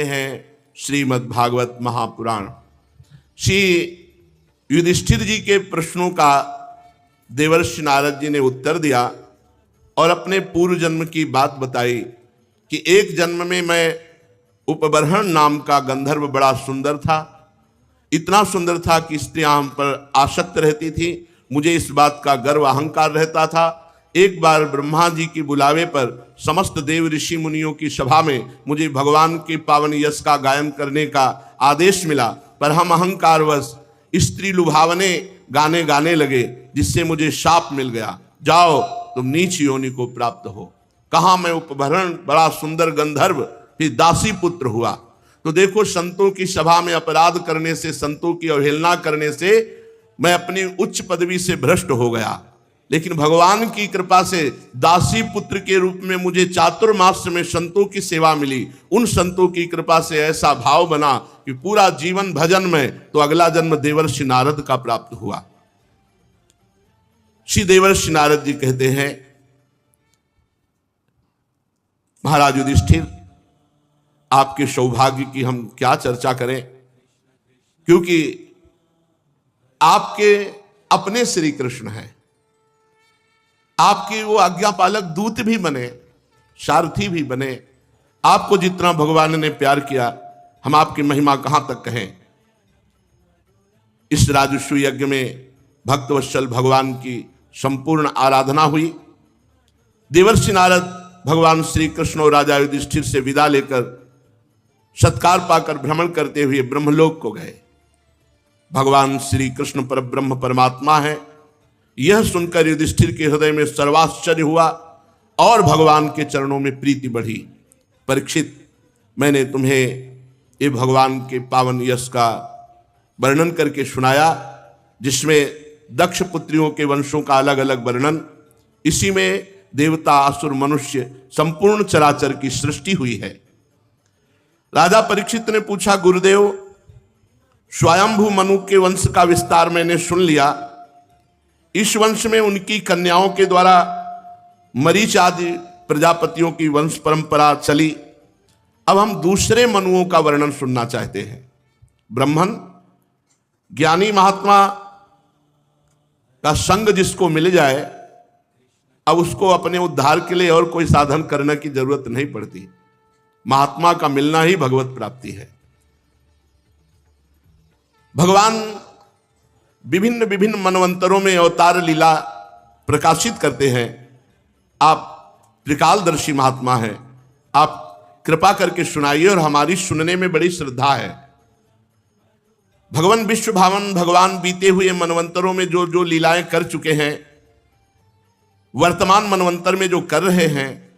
हैं श्रीमद् भागवत महापुराण। श्री युधिष्ठिर जी के प्रश्नों का देवर्षि नारद जी ने उत्तर दिया और अपने पूर्व जन्म की बात बताई कि एक जन्म में मैं उपबर्हण नाम का गंधर्व बड़ा सुंदर था, इतना सुंदर था कि स्त्रियां हम पर आसक्त रहती थी। मुझे इस बात का गर्व अहंकार रहता था। एक बार ब्रह्मा जी की बुलावे पर समस्त देव ऋषि मुनियों की सभा में मुझे भगवान के पावन यश का गायन करने का आदेश मिला, पर हम अहंकारवश स्त्री लुभावने गाने गाने लगे, जिससे मुझे शाप मिल गया, जाओ तुम नीच योनि को प्राप्त हो। कहा मैं उपभरण बड़ा सुंदर गंधर्व, फिर दासी पुत्र हुआ। तो देखो, संतों की सभा में अपराध करने से, संतों की अवहेलना करने से मैं अपनी उच्च पदवी से भ्रष्ट हो गया, लेकिन भगवान की कृपा से दासी पुत्र के रूप में मुझे चातुर्मास में संतों की सेवा मिली। उन संतों की कृपा से ऐसा भाव बना कि पूरा जीवन भजन में, तो अगला जन्म देवर्षि नारद का प्राप्त हुआ। श्री देवर्षि नारद जी कहते हैं, महाराज युधिष्ठिर, आपके सौभाग्य की हम क्या चर्चा करें, क्योंकि आपके अपने श्री कृष्ण हैं। आपके वो आज्ञापालक दूत भी बने, सारथी भी बने। आपको जितना भगवान ने प्यार किया, हम आपकी महिमा कहां तक कहें। इस राजस्व यज्ञ में भक्तवत्सल भगवान की संपूर्ण आराधना हुई। देवर्षि नारद भगवान श्री कृष्ण और राजा युधिष्ठिर से विदा लेकर सत्कार पाकर भ्रमण करते हुए ब्रह्मलोक को गए। भगवान श्री कृष्ण पर ब्रह्म परमात्मा है, यह सुनकर युधिष्ठिर के हृदय में सर्वाश्चर्य हुआ और भगवान के चरणों में प्रीति बढ़ी। परीक्षित, मैंने तुम्हें ये भगवान के पावन यश का वर्णन करके सुनाया, जिसमें दक्ष पुत्रियों के वंशों का अलग अलग वर्णन, इसी में देवता, असुर, मनुष्य, संपूर्ण चराचर की सृष्टि हुई है। राजा परीक्षित ने पूछा, गुरुदेव, स्वयंभू मनु के वंश का विस्तार मैंने सुन लिया। इस वंश में उनकी कन्याओं के द्वारा मरीच आदि प्रजापतियों की वंश परंपरा चली। अब हम दूसरे मनुओं का वर्णन सुनना चाहते हैं। ब्राह्मण, ज्ञानी महात्मा का संग जिसको मिल जाए, अब उसको अपने उद्धार के लिए और कोई साधन करने की जरूरत नहीं पड़ती। महात्मा का मिलना ही भगवत प्राप्ति है। भगवान विभिन्न विभिन्न मनवंतरों में अवतार लीला प्रकाशित करते हैं। आप त्रिकालदर्शी महात्मा हैं, आप कृपा करके सुनाइए और हमारी सुनने में बड़ी श्रद्धा है। भगवान विश्व भावन भगवान बीते हुए मनवंतरों में जो जो लीलाएं कर चुके हैं, वर्तमान मनवंतर में जो कर रहे हैं,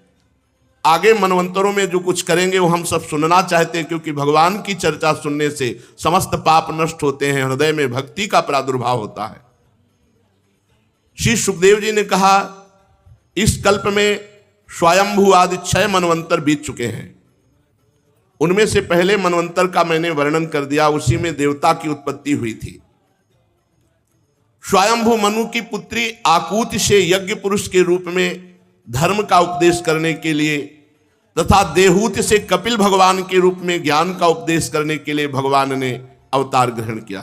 आगे मनवंतरों में जो कुछ करेंगे, वो हम सब सुनना चाहते हैं, क्योंकि भगवान की चर्चा सुनने से समस्त पाप नष्ट होते हैं, हृदय में भक्ति का प्रादुर्भाव होता है। श्री सुखदेव जी ने कहा, इस कल्प में स्वयंभू आदि 6 मनवंतर बीत चुके हैं। उनमें से पहले मनवंतर का मैंने वर्णन कर दिया, उसी में देवता की उत्पत्ति हुई थी। स्वयंभू मनु की पुत्री आकूति से यज्ञ पुरुष के रूप में धर्म का उपदेश करने के लिए तथा देहूत से कपिल भगवान के रूप में ज्ञान का उपदेश करने के लिए भगवान ने अवतार ग्रहण किया।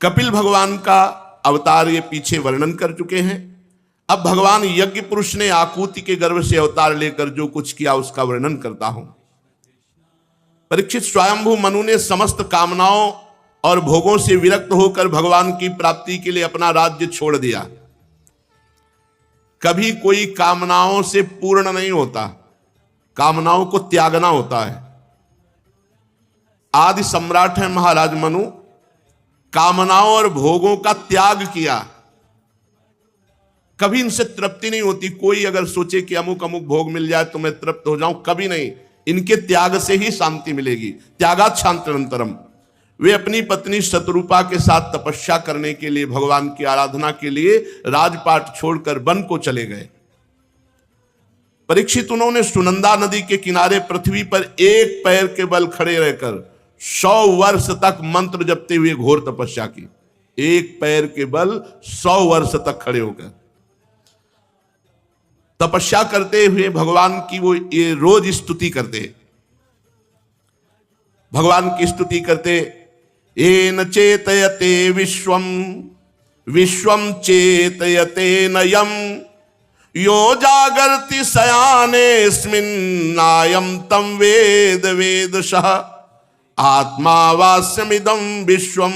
कपिल भगवान का अवतार ये पीछे वर्णन कर चुके हैं। अब भगवान यज्ञ पुरुष ने आकूति के गर्भ से अवतार लेकर जो कुछ किया, उसका वर्णन करता हूं। परीक्षित, स्वयंभू मनु ने समस्त कामनाओं और भोगों से विरक्त होकर भगवान की प्राप्ति के लिए अपना राज्य छोड़ दिया। कभी कोई कामनाओं से पूर्ण नहीं होता, कामनाओं को त्यागना होता है। आदि सम्राट है महाराज मनु, कामनाओं और भोगों का त्याग किया। कभी इनसे तृप्ति नहीं होती। कोई अगर सोचे कि अमुक अमुक भोग मिल जाए तो मैं तृप्त हो जाऊं, कभी नहीं। इनके त्याग से ही शांति मिलेगी। त्यागात् शांतिरंतरम। वे अपनी पत्नी शतरूपा के साथ तपस्या करने के लिए, भगवान की आराधना के लिए राजपाट छोड़कर वन को चले गए। परीक्षित, उन्होंने सुनंदा नदी के किनारे पृथ्वी पर एक पैर के बल खड़े रहकर 100 वर्ष तक मंत्र जपते हुए घोर तपस्या की। एक पैर के बल 100 वर्ष तक खड़े होकर तपस्या करते हुए भगवान की वो ये रोज स्तुति करते, भगवान की स्तुति करते। येन चेतयते विश्वम विश्वम चेतयते नयम यो जागर्ति शयानेस्मिन्नायं तं वेद वेदशः आत्मा वास्यमिदं विश्वम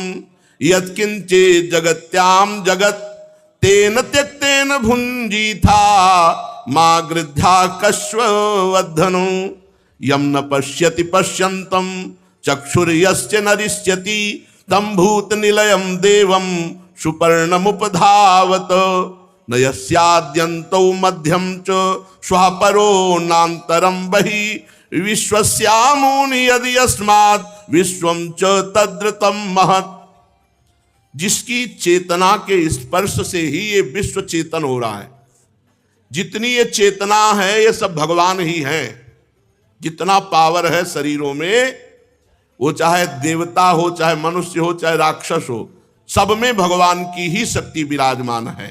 यत्किंचित् जगत्याम जगत् तेन त्यक्तेन भुंजीथा मा गृध्या कश्ववद्धनु यम न पश्यति पश्यन्तं चक्षुर्यस्य नरिष्यति तं भूत निलयम देवम सुपर्णमुपधावत न यस्याद्यन्तौ मध्यम च श्वः परो नान्तरं बहि विश्वस्यामुनि यदि यस्मात् विश्वं च तद्रतं महत्। जिसकी चेतना के स्पर्श से ही ये विश्व चेतन हो रहा है। जितनी ये चेतना है ये सब भगवान ही है। जितना पावर है शरीरों में, वो चाहे देवता हो, चाहे मनुष्य हो, चाहे राक्षस हो, सब में भगवान की ही शक्ति विराजमान है।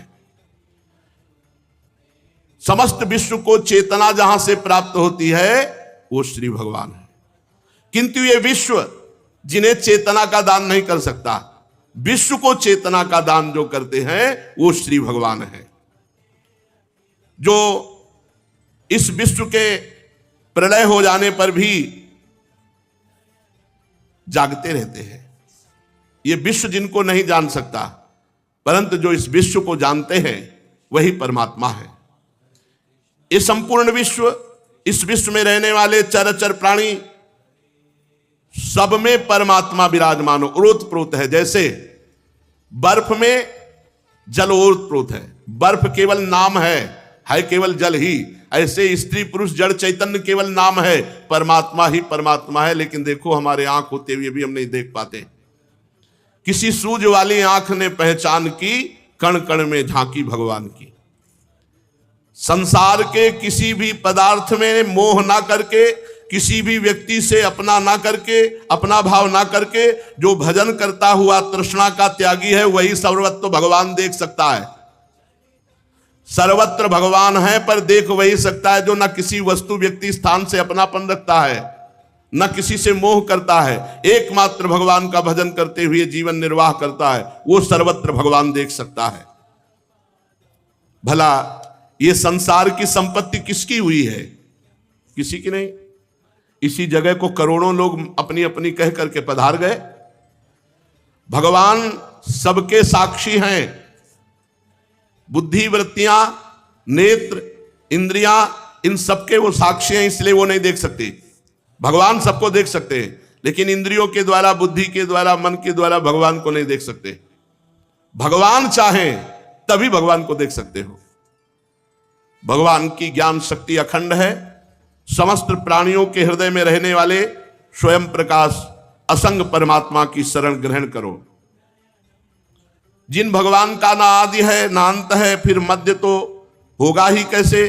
समस्त विश्व को चेतना जहां से प्राप्त होती है वो श्री भगवान है। किंतु ये विश्व जिन्हें चेतना का दान नहीं कर सकता, विश्व को चेतना का दान जो करते हैं वो श्री भगवान है, जो इस विश्व के प्रलय हो जाने पर भी जागते रहते हैं। ये विश्व जिनको नहीं जान सकता, परंतु जो इस विश्व को जानते हैं वही परमात्मा है। ये संपूर्ण विश्व, इस विश्व में रहने वाले चराचर प्राणी, सब में परमात्मा विराजमान ओतप्रोत है। जैसे बर्फ में जल ओतप्रोत है, बर्फ केवल नाम है केवल जल ही। ऐसे स्त्री पुरुष जड़ चैतन्य केवल नाम है, परमात्मा ही परमात्मा है। लेकिन देखो हमारे आंख होते हुए भी हम नहीं देख पाते। किसी सूझ वाली आंख ने पहचान की, कण कण में झांकी भगवान की। संसार के किसी भी पदार्थ में मोह ना करके, किसी भी व्यक्ति से अपना ना करके, अपना भाव ना करके जो भजन करता हुआ तृष्णा का त्यागी है, वही सर्वत्र भगवान देख सकता है। सर्वत्र भगवान है पर देख वही सकता है जो न किसी वस्तु व्यक्ति स्थान से अपनापन रखता है, न किसी से मोह करता है। एकमात्र भगवान का भजन करते हुए जीवन निर्वाह करता है, वो सर्वत्र भगवान देख सकता है। भला ये संसार की संपत्ति किसकी हुई है? किसी की नहीं। इसी जगह को करोड़ों लोग अपनी अपनी कह करके पधार गए। भगवान सबके साक्षी हैं। बुद्धि, वृत्तियां, नेत्र, इंद्रियां, इन सबके वो साक्षी हैं, इसलिए वो नहीं देख सकते। भगवान सबको देख सकते हैं, लेकिन इंद्रियों के द्वारा, बुद्धि के द्वारा, मन के द्वारा भगवान को नहीं देख सकते। भगवान चाहें तभी भगवान को देख सकते हो। भगवान की ज्ञान शक्ति अखंड है। समस्त प्राणियों के हृदय में रहने वाले स्वयं प्रकाश असंग परमात्मा की शरण ग्रहण करो। जिन भगवान का ना आदि है ना अंत है, फिर मध्य तो होगा ही कैसे?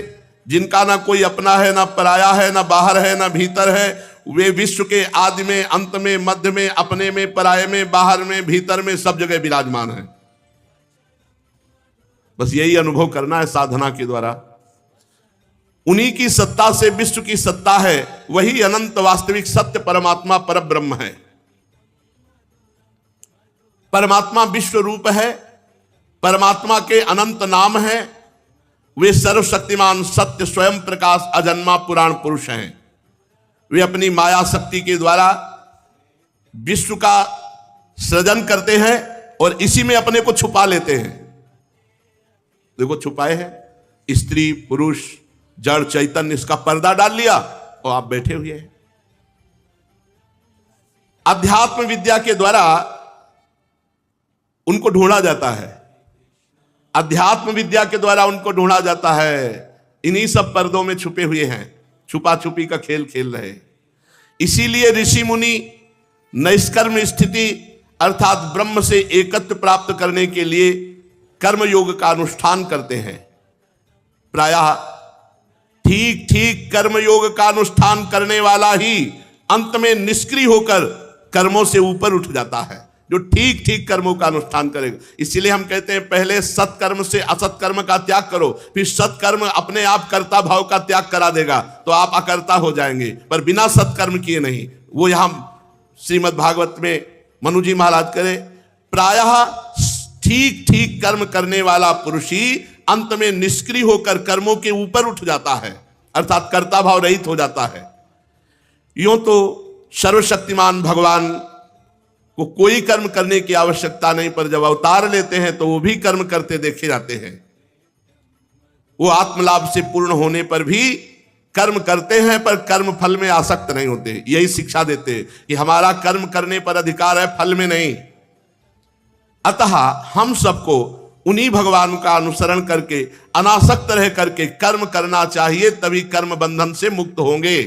जिनका ना कोई अपना है, ना पराया है, ना बाहर है, ना भीतर है, वे विश्व के आदि में, अंत में, मध्य में, अपने में, पराये में, बाहर में, भीतर में, सब जगह विराजमान है। बस यही अनुभव करना है साधना के द्वारा। उन्हीं की सत्ता से विश्व की सत्ता है। वही अनंत वास्तविक सत्य परमात्मा परब्रह्म है। परमात्मा विश्व रूप है। परमात्मा के अनंत नाम है। वे सर्वशक्तिमान सत्य स्वयं प्रकाश अजन्मा पुराण पुरुष हैं। वे अपनी माया शक्ति के द्वारा विश्व का सृजन करते हैं और इसी में अपने को छुपा लेते हैं। देखो छुपाए हैं, स्त्री पुरुष जड़ चैतन्य, इसका पर्दा डाल लिया और आप बैठे हुए हैं। अध्यात्म विद्या के द्वारा उनको ढूंढा जाता है। अध्यात्म विद्या के द्वारा उनको ढूंढा जाता है। इन्हीं सब पर्दों में छुपे हुए हैं, छुपा छुपी का खेल खेल रहे। इसीलिए ऋषि मुनि नैष्कर्म स्थिति अर्थात ब्रह्म से एकत्व प्राप्त करने के लिए कर्म योग का अनुष्ठान करते हैं। प्रायः ठीक ठीक कर्म योग का अनुष्ठान करने वाला ही अंत में निष्क्रिय होकर कर्मों से ऊपर उठ जाता है, जो ठीक ठीक कर्मों का अनुष्ठान करेगा। इसीलिए हम कहते हैं पहले सत्कर्म से असत्कर्म का त्याग करो, फिर सत्कर्म अपने आप कर्ता भाव का त्याग करा देगा, तो आप अकर्ता हो जाएंगे, पर बिना सत्कर्म किए नहीं। वो यहां श्रीमद् भागवत में मनु जी महाराज करे, प्रायः ठीक ठीक कर्म करने वाला पुरुष ही अंत में निष्क्रिय होकर कर्मों के ऊपर उठ जाता है, अर्थात कर्ता भाव रहित हो जाता है। यूं तो सर्वशक्तिमान भगवान को कोई कर्म करने की आवश्यकता नहीं, पर जब अवतार लेते हैं तो वो भी कर्म करते देखे जाते हैं। वो आत्मलाभ से पूर्ण होने पर भी कर्म करते हैं, पर कर्म फल में आसक्त नहीं होते। यही शिक्षा देते हैं कि हमारा कर्म करने पर अधिकार है, फल में नहीं। अतः हम सबको उन्हीं भगवान का अनुसरण करके अनासक्त रह करके कर्म करना चाहिए, तभी कर्म बंधन से मुक्त होंगे।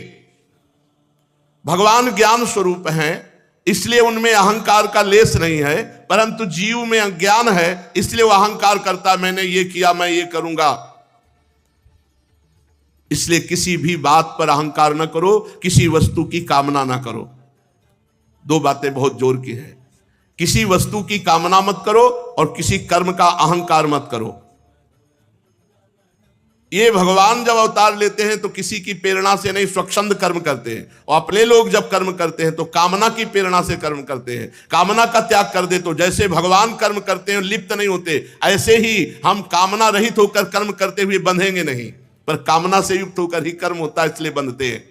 भगवान ज्ञान स्वरूप हैं, इसलिए उनमें अहंकार का लेस नहीं है, परंतु जीव में अज्ञान है, इसलिए वो अहंकार करता, मैंने ये किया, मैं ये करूंगा। इसलिए किसी भी बात पर अहंकार न करो, किसी वस्तु की कामना न करो। दो बातें बहुत जोर की है, किसी वस्तु की कामना मत करो और किसी कर्म का अहंकार मत करो। ये भगवान जब अवतार लेते हैं तो किसी की प्रेरणा से नहीं, स्वच्छंद कर्म करते हैं, और अपने लोग जब कर्म करते हैं तो कामना की प्रेरणा से कर्म करते हैं। कामना का त्याग कर दे, तो जैसे भगवान कर्म करते हैं लिप्त नहीं होते, ऐसे ही हम कामना रहित होकर कर्म करते हुए बंधेंगे नहीं, पर कामना से युक्त होकर ही कर्म होता है, इसलिए बंधते हैं।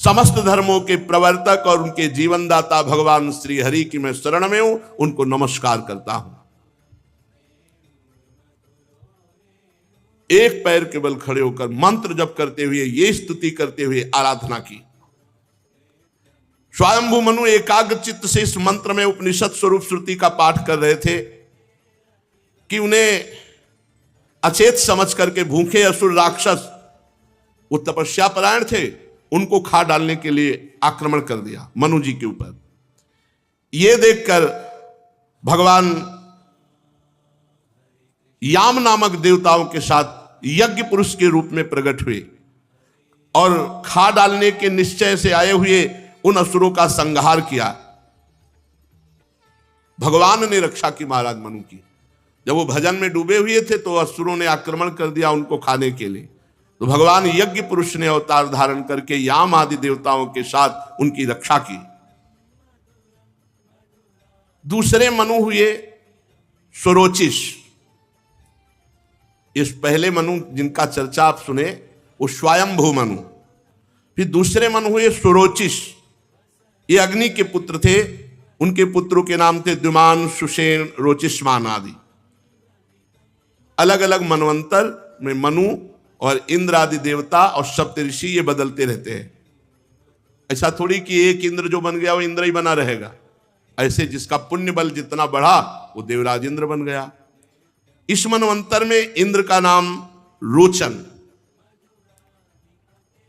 समस्त धर्मों के प्रवर्तक और उनके जीवनदाता भगवान श्री हरि की मैं शरण में हूं, उनको नमस्कार करता हूं। एक पैर के बल खड़े होकर मंत्र जप करते हुए, ये स्तुति करते हुए आराधना की। स्वयंभू मनु एकाग्र चित्त से इस मंत्र में उपनिषद स्वरूप श्रुति का पाठ कर रहे थे कि उन्हें अचेत समझ करके भूखे असुर राक्षस, वो तपस्या परायण थे, उनको खा डालने के लिए आक्रमण कर दिया मनु जी के ऊपर। यह देखकर भगवान याम नामक देवताओं के साथ यज्ञ पुरुष के रूप में प्रकट हुए और खा डालने के निश्चय से आए हुए उन असुरों का संहार किया। भगवान ने रक्षा की महाराज मनु की। जब वो भजन में डूबे हुए थे तो असुरों ने आक्रमण कर दिया उनको खाने के लिए, तो भगवान यज्ञ पुरुष ने अवतार धारण करके याम आदि देवताओं के साथ उनकी रक्षा की। दूसरे मनु हुए स्वरोचिष। इस पहले मनु जिनका चर्चा आप सुने वो स्वयंभू मनु, फिर दूसरे मनु हुए स्वरोचिष। ये अग्नि के पुत्र थे, उनके पुत्रों के नाम थे द्युमान, सुषेण, रोचिष्मान आदि। अलग अलग मनवंतर में मनु और इंद्र आदि देवता और सप्तऋषि ये बदलते रहते हैं। ऐसा थोड़ी कि एक इंद्र जो बन गया वो इंद्र ही बना रहेगा। ऐसे जिसका पुण्य बल जितना बढ़ा वो देवराज इंद्र बन गया। इस मनवंतर में इंद्र का नाम रोचन,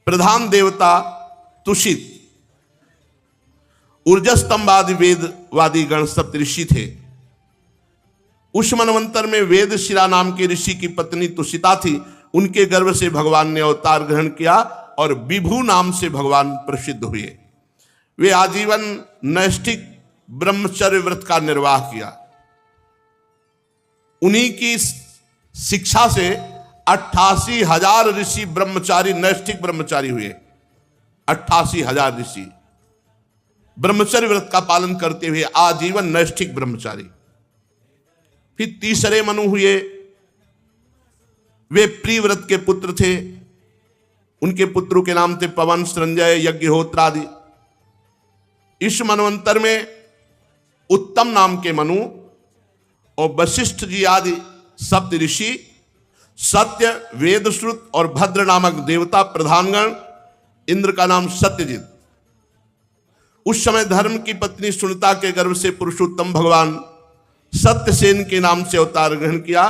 प्रधान देवता तुषित, ऊर्जस्तंभादि वेदवादी गण सप्तऋषि थे। उस मनवंतर में वेदशिरा नाम के ऋषि की पत्नी तुषिता थी, उनके गर्भ से भगवान ने अवतार ग्रहण किया और विभु नाम से भगवान प्रसिद्ध हुए। वे आजीवन नैष्ठिक ब्रह्मचर्य व्रत का निर्वाह किया। उन्हीं की शिक्षा से 88,000 ऋषि ब्रह्मचारी, नैष्ठिक ब्रह्मचारी हुए। 88,000 ऋषि ब्रह्मचर्य व्रत का पालन करते हुए आजीवन नैष्ठिक ब्रह्मचारी। फिर तीसरे मनु हुए, वे प्रिव्रत के पुत्र थे। उनके पुत्रों के नाम थे पवन, संजय, यज्ञहोत्र आदि। इस मनवंतर में उत्तम नाम के मनु और वशिष्ठ जी आदि सप्त ऋषि, सत्य, वेदश्रुत और भद्र नामक देवता प्रधानगण, इंद्र का नाम सत्यजित। उस समय धर्म की पत्नी सुनीता के गर्भ से पुरुषोत्तम भगवान सत्यसेन के नाम से अवतार ग्रहण किया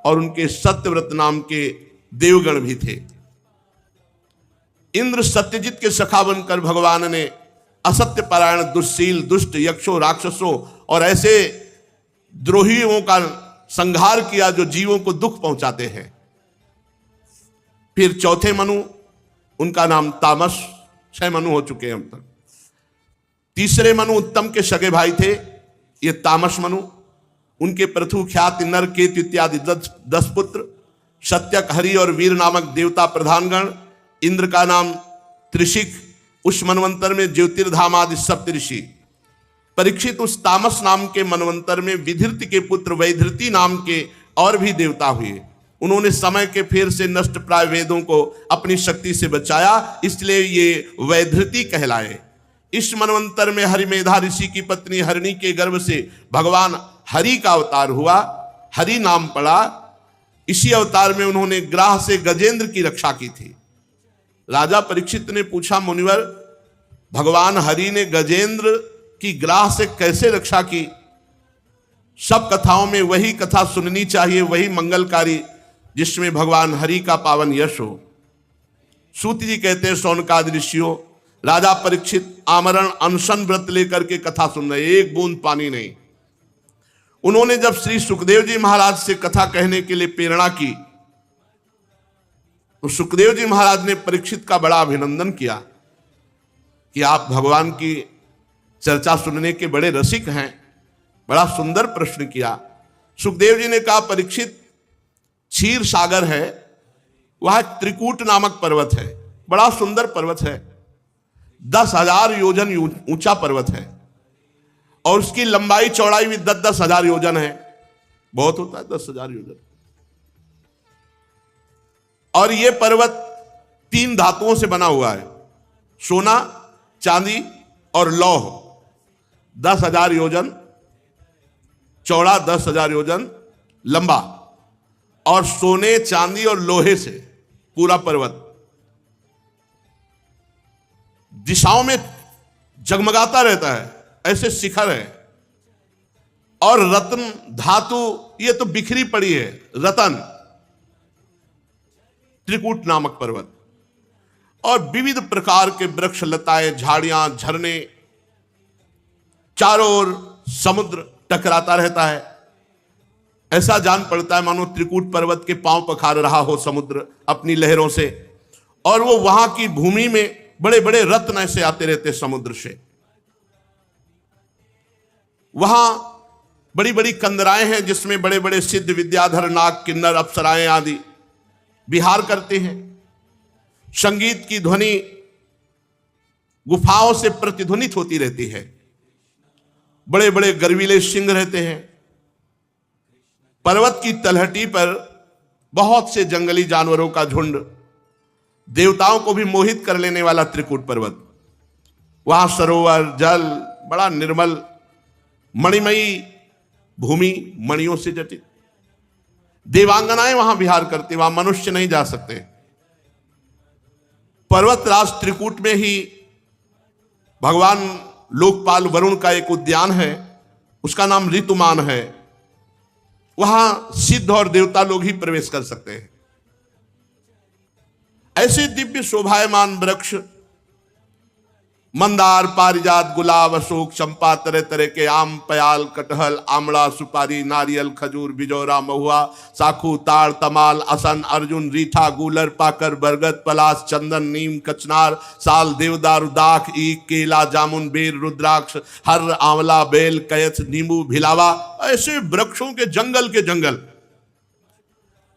और उनके सत्यव्रत नाम के देवगण भी थे। इंद्र सत्यजित के सखा बनकर भगवान ने असत्य परायण, दुष्शील, दुष्ट यक्षों, राक्षसों और ऐसे द्रोहियों का संहार किया जो जीवों को दुख पहुंचाते हैं। फिर चौथे मनु, उनका नाम तामस। 6 मनु हो चुके हैं अब तक। तीसरे मनु उत्तम के सगे भाई थे, ये तामस मनु, उनके पृथु ख्याति नर केत इत्यादि 10 पुत्र, सत्यक, हरि और वीर नामक देवता प्रधानगण, इंद्र का नाम त्रिशिक, उस मनवंतर में ज्योतिर्धाम आदि सप्तऋषि। परीक्षित, उस तामस नाम के मनवंतर में विधिर्ति के पुत्र वैधृति नाम के और भी देवता हुए। उन्होंने समय के फेर से नष्ट प्राय वेदों को अपनी शक्ति से बचाया, इसलिए ये वैधृति कहलाए। इस मनवंतर में हरिमेधा ऋषि की पत्नी हरिणी के गर्भ से भगवान हरि का अवतार हुआ, हरि नाम पड़ा। इसी अवतार में उन्होंने ग्राह से गजेंद्र की रक्षा की थी। राजा परीक्षित ने पूछा, मुनिवर, भगवान हरि ने गजेंद्र की ग्राह से कैसे रक्षा की? सब कथाओं में वही कथा सुननी चाहिए, वही मंगलकारी, जिसमें भगवान हरि का पावन यश हो। सूत जी कहते हैं, शौनकादि ऋषियों, राजा परीक्षित आमरण अनशन व्रत लेकर के कथा सुन रहे, एक बूंद पानी नहीं। उन्होंने जब श्री सुखदेव जी महाराज से कथा कहने के लिए प्रेरणा की, तो सुखदेव जी महाराज ने परीक्षित का बड़ा अभिनंदन किया कि आप भगवान की चर्चा सुनने के बड़े रसिक हैं। बड़ा सुंदर प्रश्न किया। सुखदेव जी ने कहा, परीक्षित, क्षीर सागर है, वह त्रिकूट नामक पर्वत है, बड़ा सुंदर पर्वत है, 10,000 योजन ऊंचा पर्वत है, और उसकी लंबाई चौड़ाई भी 10-10 हजार योजन है। बहुत होता है 10,000 योजन। और यह पर्वत 3 धातुओं से बना हुआ है, सोना, चांदी और लौह। 10,000 योजन चौड़ा, 10,000 योजन लंबा, और सोने, चांदी और लोहे से पूरा पर्वत दिशाओं में जगमगाता रहता है, ऐसे शिखर है। और रत्न धातु ये तो बिखरी पड़ी है, रतन, त्रिकूट नामक पर्वत। और विविध प्रकार के वृक्ष, लताएं, झाड़ियां, झरने, चारों ओर समुद्र टकराता रहता है। ऐसा जान पड़ता है मानो त्रिकूट पर्वत के पांव पखार रहा हो समुद्र अपनी लहरों से। और वो वहां की भूमि में बड़े बड़े रत्न ऐसे आते रहते समुद्र से। वहां बड़ी बड़ी कंदराएं हैं, जिसमें बड़े बड़े सिद्ध, विद्याधर, नाग, किन्नर, अप्सराएं आदि विहार करते हैं। संगीत की ध्वनि गुफाओं से प्रतिध्वनित होती रहती है। बड़े बड़े गर्वीले सिंह रहते हैं। पर्वत की तलहटी पर बहुत से जंगली जानवरों का झुंड, देवताओं को भी मोहित कर लेने वाला त्रिकूट पर्वत। वहां सरोवर, जल, बड़ा निर्मल, मणिमयी भूमि, मणियों से जटित। देवांगनाएं वहां विहार करती, वहां मनुष्य नहीं जा सकते। पर्वतराज त्रिकूट में ही भगवान लोकपाल वरुण का एक उद्यान है, उसका नाम ऋतुमान है। वहां सिद्ध और देवता लोग ही प्रवेश कर सकते हैं। ऐसे दिव्य शोभायमान वृक्ष, मंदार, पारिजात, गुलाब, अशोक, चंपा, तरह तरह के आम, प्याल, कटहल, आमला, सुपारी, नारियल, खजूर, बिजौरा, महुआ, साखू, ताड़, तमाल, असन, अर्जुन, रीठा, गूलर, पाकर, बरगद, पलाश, चंदन, नीम, कचनार, साल, देवदार, दाख, ईख, केला, जामुन, बेर, रुद्राक्ष, हर, आंवला, बेल, कयथ, नींबू, भिलावा, ऐसे वृक्षों के जंगल।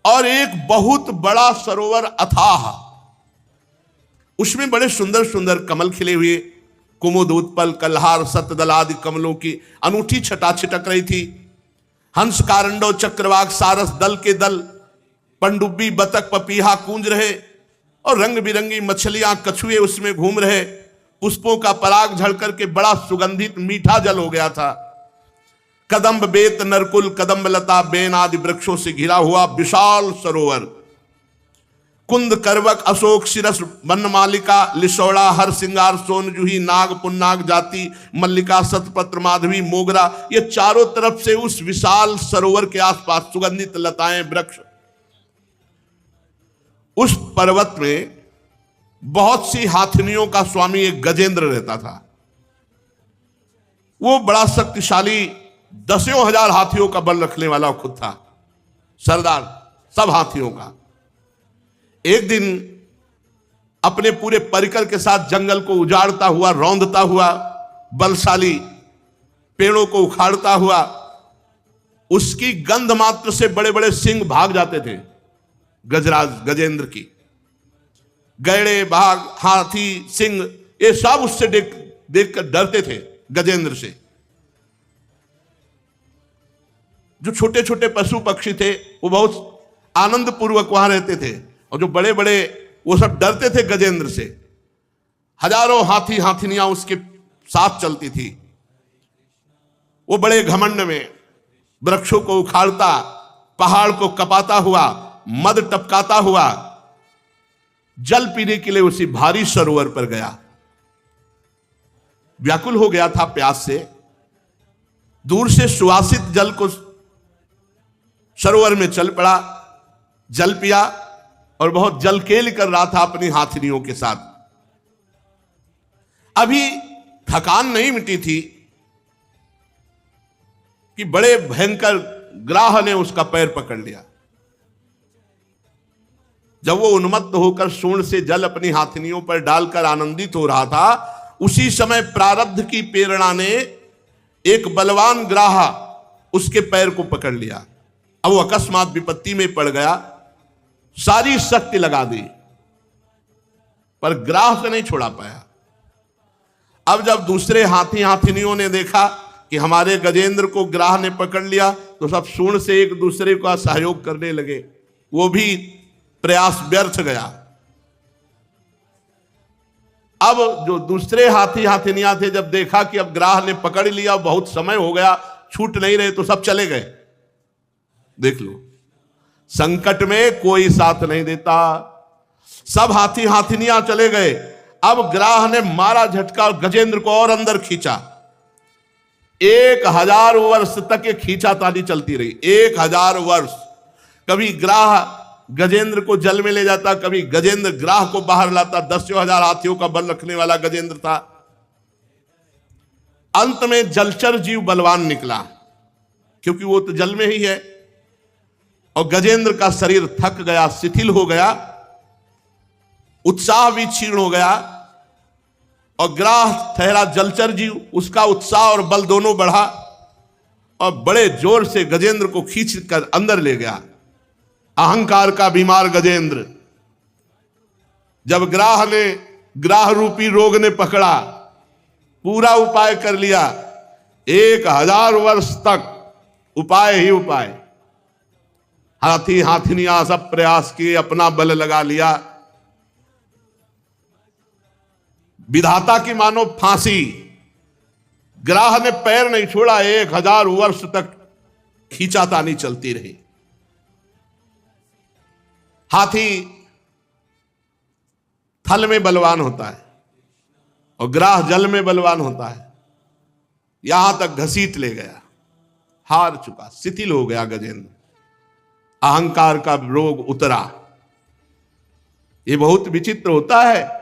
और एक बहुत बड़ा सरोवर अथाह, उसमें बड़े सुंदर सुंदर कमल खिले हुए, कुमुद, उत्पल, कल्हार, सतदल आदि कमलों की अनूठी छटा छिटक रही थी। हंस, कारंडो, चक्रवाक, सारस, दल के दल, पंडुब्बी, बतख, पपीहा कूंज रहे, और रंग बिरंगी मछलियां, कछुए उसमें घूम रहे। पुष्पों का पराग झड़कर के बड़ा सुगंधित मीठा जल हो गया था। कदम्ब, बेत, नरकुल, कदम्ब लता, बेन आदि वृक्षों से घिरा हुआ विशाल सरोवर। कुंद, करवक, अशोक, शिरस, वनमालिका, लिशोड़ा, हर सिंगार, सोन, जूही, नाग, पुन्नाग जाति, मल्लिका, सतपत्र, माधवी, मोगरा, ये चारों तरफ से उस विशाल सरोवर के आसपास सुगंधित लताएं, वृक्ष। उस पर्वत में बहुत सी हाथिनियों का स्वामी एक गजेंद्र रहता था। वो बड़ा शक्तिशाली, 10,000 हाथियों का बल रखने वाला खुद था, सरदार सब हाथियों का। एक दिन अपने पूरे परिकर के साथ जंगल को उजाड़ता हुआ, रौंदता हुआ बलशाली पेड़ों को उखाड़ता हुआ, उसकी गंध मात्र से बड़े बड़े सिंह भाग जाते थे। गजराज गजेंद्र की गैड़े, बाघ, हाथी, सिंह, ये सब उससे देखकर डरते थे गजेंद्र से। जो छोटे छोटे पशु पक्षी थे वो बहुत आनंद पूर्वक वहां रहते थे, और जो बड़े बड़े वो सब डरते थे गजेंद्र से। हजारों हाथी हाथिनियां उसके साथ चलती थी। वो बड़े घमंड में वृक्षों को उखाड़ता, पहाड़ को कपाता हुआ, मद टपकाता हुआ जल पीने के लिए उसी भारी सरोवर पर गया। व्याकुल हो गया था प्यास से, दूर से सुवासित जल को सरोवर में चल पड़ा, जल पिया और बहुत जलकेल कर रहा था अपनी हाथिनियों के साथ। अभी थकान नहीं मिटी थी कि बड़े भयंकर ग्राह ने उसका पैर पकड़ लिया। जब वो उन्मत्त होकर सूंड से जल अपनी हाथिनियों पर डालकर आनंदित हो रहा था, उसी समय प्रारब्ध की प्रेरणा ने एक बलवान ग्राह उसके पैर को पकड़ लिया। अब वो अकस्मात विपत्ति में पड़ गया, सारी शक्ति लगा दी, पर ग्राह से नहीं छोड़ा पाया। अब जब दूसरे हाथी हाथिनियों ने देखा कि हमारे गजेंद्र को ग्राह ने पकड़ लिया, तो सब सूंड से एक दूसरे का सहयोग करने लगे। वो भी प्रयास व्यर्थ गया। अब जो दूसरे हाथी हाथिनियां थे, जब देखा कि अब ग्राह ने पकड़ लिया, बहुत समय हो गया, छूट नहीं रहे, तो सब चले गए। देख लो, संकट में कोई साथ नहीं देता, सब हाथी हाथिनियां चले गए। अब ग्राह ने मारा झटका और गजेंद्र को और अंदर खींचा। 1000 वर्ष तक ये खींचातानी चलती रही। 1000 वर्ष। कभी ग्राह गजेंद्र को जल में ले जाता, कभी गजेंद्र ग्राह को बाहर लाता। 10,000 हाथियों का बल रखने वाला गजेंद्र था। अंत में जलचर जीव बलवान निकला, क्योंकि वो तो जल में ही है, और गजेंद्र का शरीर थक गया, शिथिल हो गया, उत्साह भी क्षीण हो गया, और ग्राह ठहरा जलचर जीव, उसका उत्साह और बल दोनों बढ़ा, और बड़े जोर से गजेंद्र को खींच कर अंदर ले गया। अहंकार का बीमार गजेंद्र, जब ग्राह ने, ग्राह रूपी रोग ने पकड़ा, पूरा उपाय कर लिया। 1000 वर्ष तक उपाय ही उपाय, हाथी हाथिनियां सब प्रयास किए, अपना बल लगा लिया। विधाता की मानो फांसी, ग्राह ने पैर नहीं छोड़ा। 1000 वर्ष तक खींचातानी चलती रही। हाथी थल में बलवान होता है और ग्राह जल में बलवान होता है। यहां तक घसीट ले गया, हार चुका, शिथिल हो गया गजेंद्र। अहंकार का रोग उतरा। ये बहुत विचित्र होता है।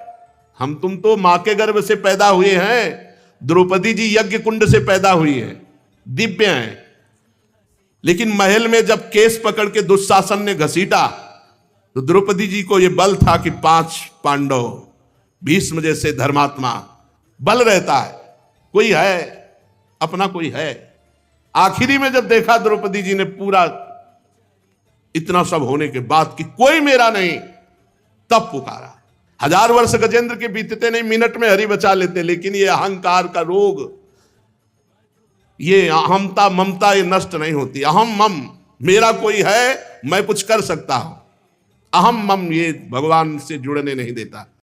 हम तुम तो मां के गर्भ से पैदा हुए हैं, द्रौपदी जी यज्ञ कुंड से पैदा हुई है, दिव्य हैं, लेकिन महल में जब केस पकड़ के दुशासन ने घसीटा, तो द्रौपदी जी को यह बल था कि 5 पांडव, भीष्म जैसे धर्मात्मा, बल रहता है, कोई है, अपना कोई है। आखिरी में जब देखा द्रौपदी जी ने पूरा इतना सब होने के बाद कि कोई मेरा नहीं, तब पुकारा। 1000 वर्ष गजेंद्र के बीतते नहीं, मिनट में हरि बचा लेते, लेकिन ये अहंकार का रोग, ये अहमता ममता, ये नष्ट नहीं होती। अहम मम, मेरा कोई है, मैं कुछ कर सकता हूं, अहम मम ये भगवान से जुड़ने नहीं देता।